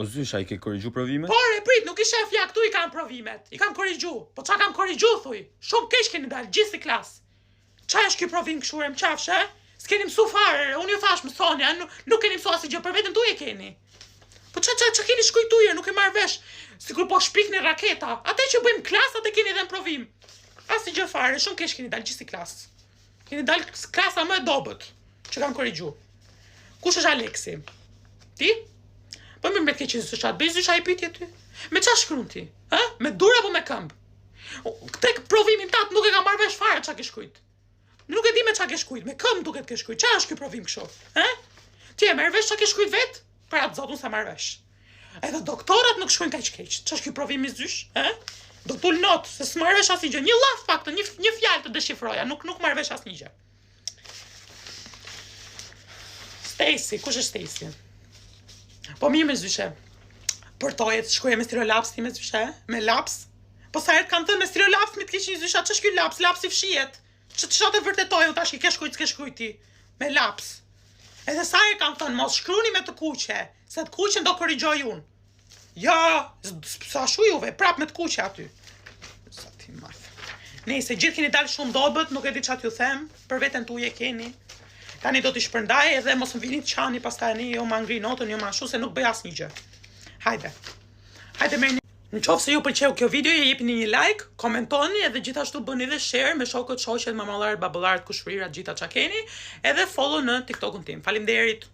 Po zysh, ai ke korrigju provimet? Por e prit, nuk i shef ja këtu i kam provimet. I kam korrigju. Po qa kam korrigju, thuj? Shumë keq keni dalë, gjithë si klas. Qa është ky provim këshure më qafshe? S'keni mësu fare, unë ju thash mësoni, nuk keni mësu asë gjë, për vetën tuje keni. Po qa keni shkuj tuje, nuk e marrë vesh, sikur po shpikni raketa. Ate që bëjmë klas, ate keni edhe në provim. Asë gjë fare, shumë keq keni dalë, gjithë si klas. Keni dalë klasa më e dobët, që kam korrigju. Kush është Aleksi? Ti? Po më me të keqin zyshat, bëj zysha i pytje ty. Me qa shkrun ti? Me dur apo me këmbë? Tek provimin tat nuk e ka marrë vesh fare qa ke shkujt. Nuk e di me qa ke shkujt, me këmbë duket ke shkujt. Qa është ky provim kështu? Ti e merr vesh qa ke shkujt vet? Për atë zotun sa marr vesh. Edhe doktorat nuk shkojnë kaq keq. Qa është ky provim i zysh? Do tul not, se s'marr vesh asnjë gjë. Një llaf paktën, një fjalë të deshifroja, nuk marr vesh asnjë gjë. Stacy, kush është Stacy? Po mirë me zyshe. Përtojet shkoje me stirolaps ti me zyshe? Me laps? Po sa herë kanë thënë me stirolaps mi të keq një zysha, ç'është ky laps? Lapsi fshihet. Ç'të vërtetoj u tash i ke shkujt s'ke shkujt ti. Me laps. Edhe sa herë kanë thënë mos shkruni me të kuqe, se të kuqen do korrigjoj unë. Ja, sa shu juve, prap me të kuqe aty. Sa ti marr. Nëse gjithë keni dalë shumë dobët, nuk e di çat ju them, për veten tuje keni. Tani do t'i shpërndaj edhe mos më vini të qani pastaj jo ma ngri notën, jo ma ashu se nuk bëj asnjë gjë. Hajde. Hajde merrni. Në qoftë se ju pëlqeu kjo video, jepini një like, komentoni edhe gjithashtu bëni dhe share me shokët, shoqet, mamallarët, baballarët, kushërirat, gjitha çka keni, edhe follow në TikTokun tim. Faleminderit.